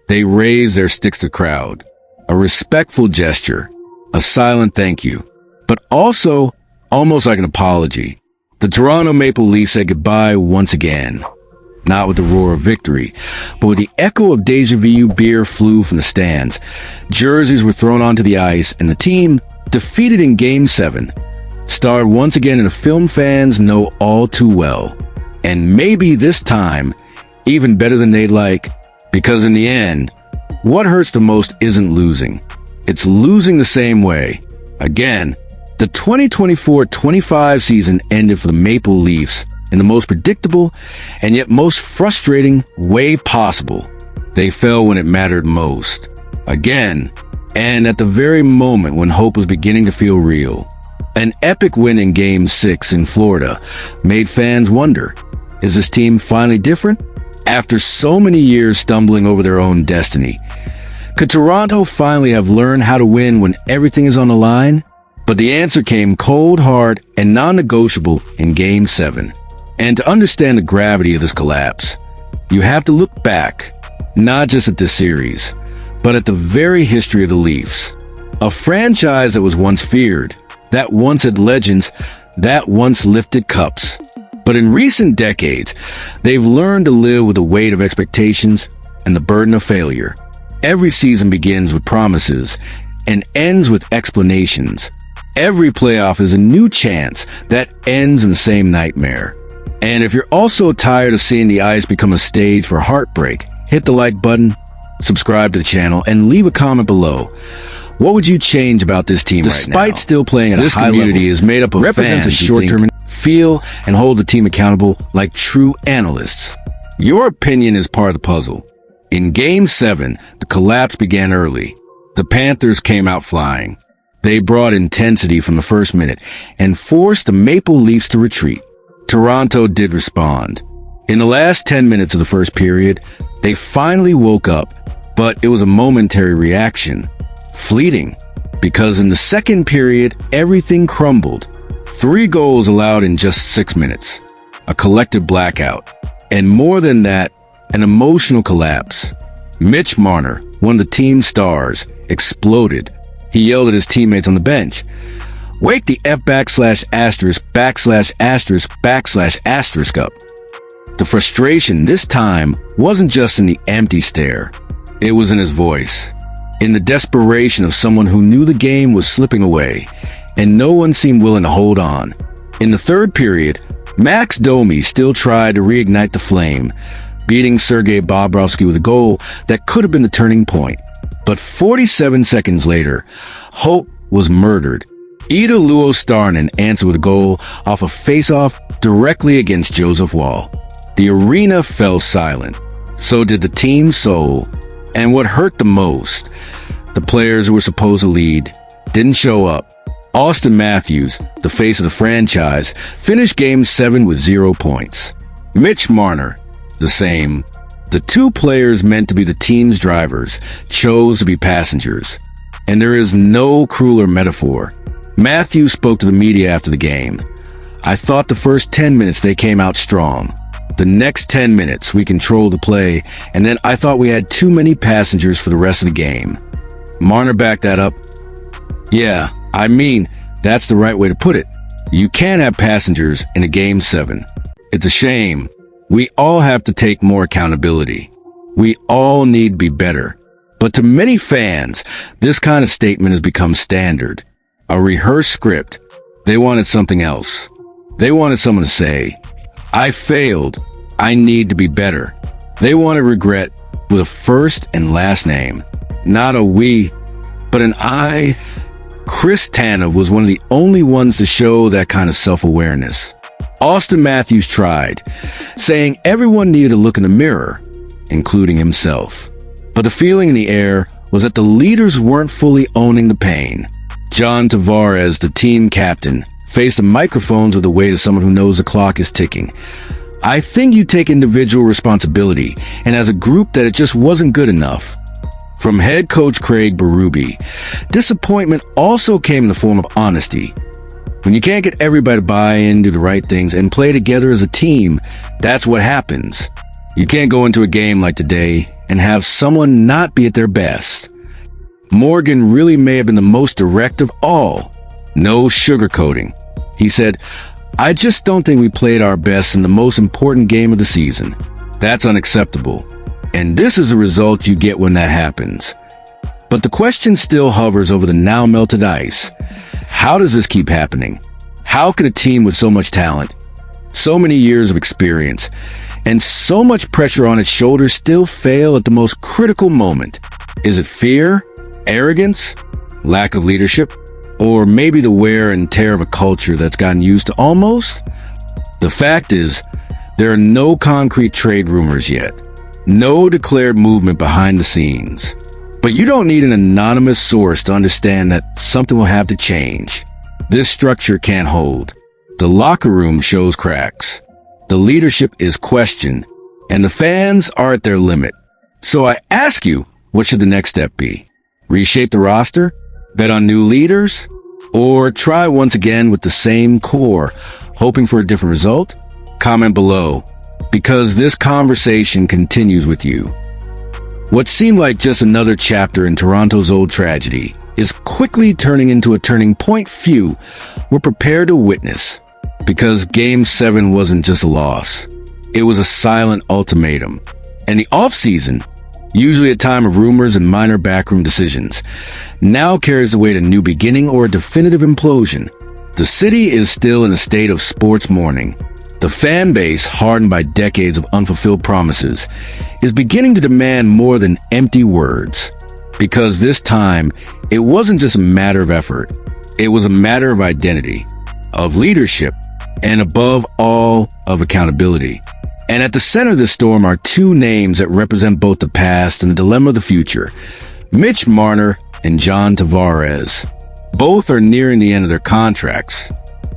They raised their sticks to the crowd. A respectful gesture. A silent thank you. But also, almost like an apology. The Toronto Maple Leafs said goodbye once again. Not with the roar of victory, but with the echo of deja vu. Beer flew from the stands. Jerseys were thrown onto the ice, and the team, defeated in Game 7, starred once again in a film fans know all too well. And maybe this time, even better than they'd like, because in the end, what hurts the most isn't losing. It's losing the same way. Again, the 2024-25 season ended for the Maple Leafs in the most predictable and yet most frustrating way possible. They fell when it mattered most. Again, and at the very moment when hope was beginning to feel real. An epic win in Game 6 in Florida made fans wonder, is this team finally different? After so many years stumbling over their own destiny, could Toronto finally have learned how to win when everything is on the line? But the answer came cold, hard, and non-negotiable in Game 7. And to understand the gravity of this collapse, you have to look back, not just at this series, but at the very history of the Leafs. A franchise that was once feared, that once had legends, that once lifted cups. But in recent decades, they've learned to live with the weight of expectations and the burden of failure. Every season begins with promises and ends with explanations. Every playoff is a new chance that ends in the same nightmare. And if you're also tired of seeing the ice become a stage for heartbreak, hit the like button, subscribe to the channel, and leave a comment below. What would you change about this team right now? Despite still playing at a high level, this community is made up of fans who short-term feel and hold the team accountable like true analysts. Your opinion is part of the puzzle. In Game 7, the collapse began early. The Panthers came out flying. They brought intensity from the first minute and forced the Maple Leafs to retreat. Toronto did respond. In the last 10 minutes of the first period, they finally woke up, but it was a momentary reaction. Fleeting, because in the second period, everything crumbled. 3 goals allowed in just 6 minutes. A collective blackout. And more than that, an emotional collapse. Mitch Marner, one of the team's stars, exploded. He yelled at his teammates on the bench, "Wake the F ********* up." The frustration this time wasn't just in the empty stare. It was in his voice. In the desperation of someone who knew the game was slipping away, and no one seemed willing to hold on. In the third period, Max Domi still tried to reignite the flame, beating Sergei Bobrovsky with a goal that could have been the turning point. But 47 seconds later, hope was murdered. Ida Luostarinen answered with a goal off a face-off directly against Joseph Woll. The arena fell silent. So did the team's soul. And what hurt the most, the players who were supposed to lead didn't show up. Austin Matthews, the face of the franchise, finished Game 7 with 0 points. Mitch Marner, the same. The 2 players meant to be the team's drivers chose to be passengers. And there is no crueler metaphor. Matthews spoke to the media after the game. "I thought the first 10 minutes they came out strong. The next 10 minutes we controlled the play, and then I thought we had too many passengers for the rest of the game." Marner backed that up. "Yeah, I mean, that's the right way to put it. You can't have passengers in a Game 7. It's a shame. We all have to take more accountability. We all need to be better." But to many fans, this kind of statement has become standard. A rehearsed script. They wanted something else. They wanted someone to say, "I failed. I need to be better." They wanted regret with a first and last name. Not a we, but an I. Chris Tanev was one of the only ones to show that kind of self-awareness. Austin Matthews tried, saying everyone needed to look in the mirror, including himself. But the feeling in the air was that the leaders weren't fully owning the pain. John Tavares, the team captain, faced the microphones with the weight of someone who knows the clock is ticking. "I think you take individual responsibility, and as a group that it just wasn't good enough." From head coach Craig Berube, disappointment also came in the form of honesty. When you can't get everybody to buy in, do the right things, and play together as a team, that's what happens. You can't go into a game like today and have someone not be at their best. Morgan really may have been the most direct of all. No sugarcoating. He said, "I just don't think we played our best in the most important game of the season. That's unacceptable. And this is the result you get when that happens." But the question still hovers over the now melted ice. How does this keep happening? How can a team with so much talent, so many years of experience, and so much pressure on its shoulders still fail at the most critical moment? Is it fear, arrogance, lack of leadership, or maybe the wear and tear of a culture that's gotten used to almost? The fact is, there are no concrete trade rumors yet, no declared movement behind the scenes. But you don't need an anonymous source to understand that something will have to change. This structure can't hold. The locker room shows cracks. The leadership is questioned, and the fans are at their limit. So I ask you, what should the next step be? Reshape the roster? Bet on new leaders? Or try once again with the same core, hoping for a different result? Comment below, because this conversation continues with you. What seemed like just another chapter in Toronto's old tragedy is quickly turning into a turning point few were prepared to witness. Because Game 7 wasn't just a loss. It was a silent ultimatum. And the offseason, usually a time of rumors and minor backroom decisions, now carries the weight of a new beginning or a definitive implosion. The city is still in a state of sports mourning. The fan base, hardened by decades of unfulfilled promises, is beginning to demand more than empty words. Because this time, it wasn't just a matter of effort. It was a matter of identity, of leadership, and above all, of accountability. And at the center of this storm are two names that represent both the past and the dilemma of the future: Mitch Marner and John Tavares. Both are nearing the end of their contracts.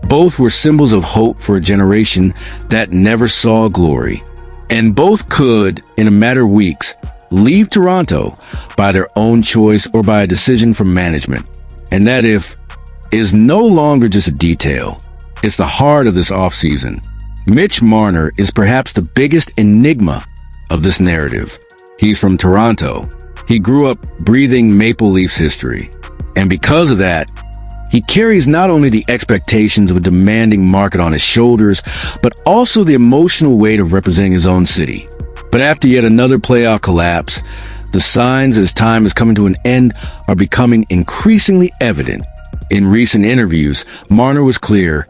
Both were symbols of hope for a generation that never saw glory. And both could, in a matter of weeks, leave Toronto by their own choice or by a decision from management. And that if is no longer just a detail. It's the heart of this offseason. Mitch Marner is perhaps the biggest enigma of this narrative. He's from Toronto. He grew up breathing Maple Leafs history. And because of that, he carries not only the expectations of a demanding market on his shoulders, but also the emotional weight of representing his own city. But after yet another playoff collapse, the signs as time is coming to an end are becoming increasingly evident. In recent interviews, Marner was clear.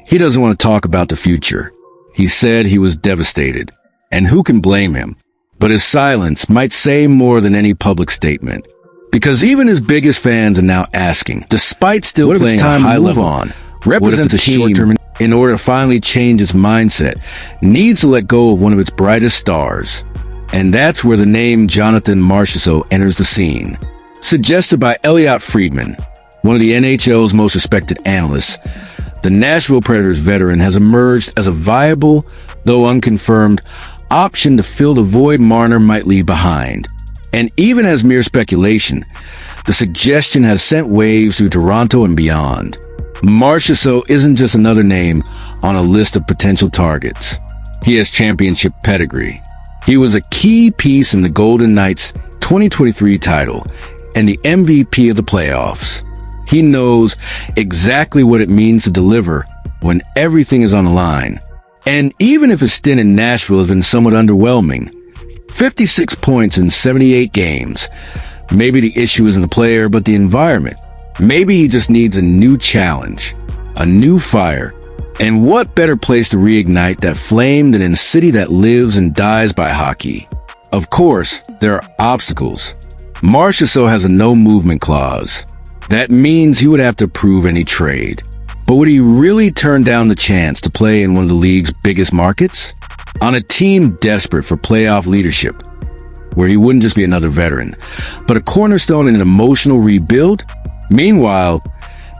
He doesn't want to talk about the future. He said he was devastated. And who can blame him? But his silence might say more than any public statement. Because even his biggest fans are now asking, despite still playing a high level, represents a team in order to finally change its mindset, needs to let go of one of its brightest stars. And that's where the name Jonathan Marchessault enters the scene. Suggested by Elliotte Friedman, one of the NHL's most respected analysts, the Nashville Predators veteran has emerged as a viable, though unconfirmed, option to fill the void Marner might leave behind. And even as mere speculation, the suggestion has sent waves through Toronto and beyond. Marchessault isn't just another name on a list of potential targets. He has championship pedigree. He was a key piece in the Golden Knights' 2023 title and the MVP of the playoffs. He knows exactly what it means to deliver when everything is on the line. And even if his stint in Nashville has been somewhat underwhelming, 56 points in 78 games. Maybe the issue isn't the player, but the environment. Maybe he just needs a new challenge, a new fire. And what better place to reignite that flame than in a city that lives and dies by hockey? Of course, there are obstacles. Marchessault has a no-movement clause. That means he would have to approve any trade. But would he really turn down the chance to play in one of the league's biggest markets? On a team desperate for playoff leadership, where he wouldn't just be another veteran, but a cornerstone in an emotional rebuild? Meanwhile,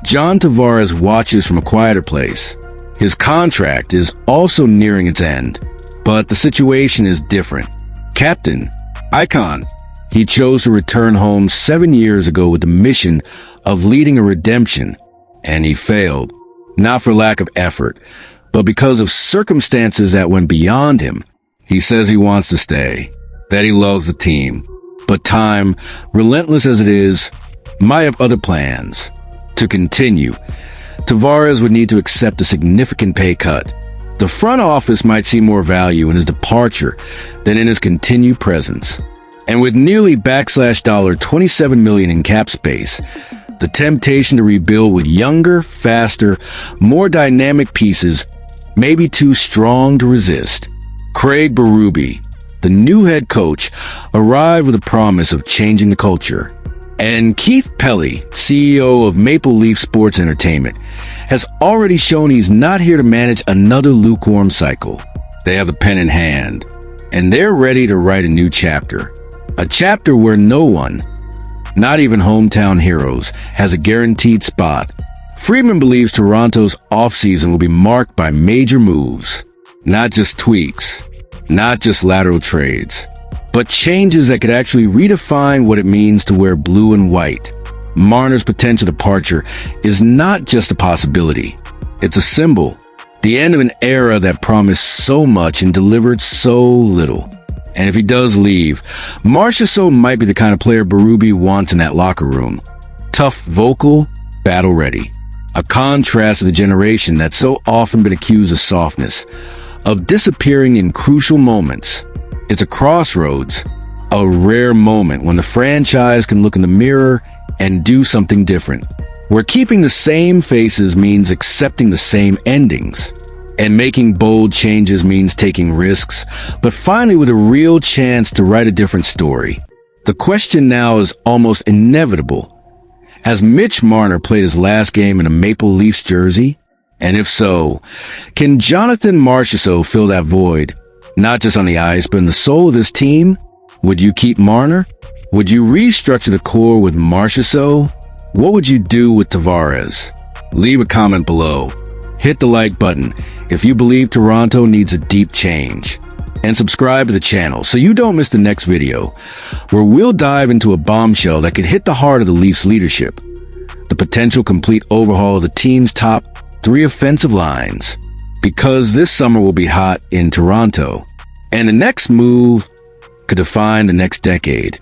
John Tavares watches from a quieter place. His contract is also nearing its end, but the situation is different. Captain, icon, he chose to return home 7 years ago with the mission of leading a redemption, and he failed. Not for lack of effort, but because of circumstances that went beyond him. He says he wants to stay. that he loves the team. But time, relentless as it is, might have other plans. To continue, Tavares would need to accept a significant pay cut. The front office might see more value in his departure than in his continued presence. And with nearly $27 million in cap space, the temptation to rebuild with younger, faster, more dynamic pieces may be too strong to resist. Craig Berube, the new head coach, arrived with a promise of changing the culture. And Keith Pelley, CEO of Maple Leaf Sports Entertainment, has already shown he's not here to manage another lukewarm cycle. They have the pen in hand, and they're ready to write a new chapter. A chapter where no one, not even hometown heroes, has a guaranteed spot. Friedman believes Toronto's offseason will be marked by major moves, not just tweaks, not just lateral trades, but changes that could actually redefine what it means to wear blue and white. Marner's potential departure is not just a possibility. It's a symbol, the end of an era that promised so much and delivered so little. And if he does leave, Marchessault might be the kind of player Berube wants in that locker room. Tough, vocal, battle-ready. A contrast to the generation that's so often been accused of softness, of disappearing in crucial moments. It's a crossroads, a rare moment when the franchise can look in the mirror and do something different. Where keeping the same faces means accepting the same endings. And making bold changes means taking risks, but finally with a real chance to write a different story. The question now is almost inevitable. Has Mitch Marner played his last game in a Maple Leafs jersey? And if so, can Jonathan Marchessault fill that void? Not just on the ice, but in the soul of this team? Would you keep Marner? Would you restructure the core with Marchessault? What would you do with Tavares? Leave a comment below. Hit the like button if you believe Toronto needs a deep change. And subscribe to the channel so you don't miss the next video, where we'll dive into a bombshell that could hit the heart of the Leafs leadership. The potential complete overhaul of the team's top 3 offensive lines. Because this summer will be hot in Toronto. And the next move could define the next decade.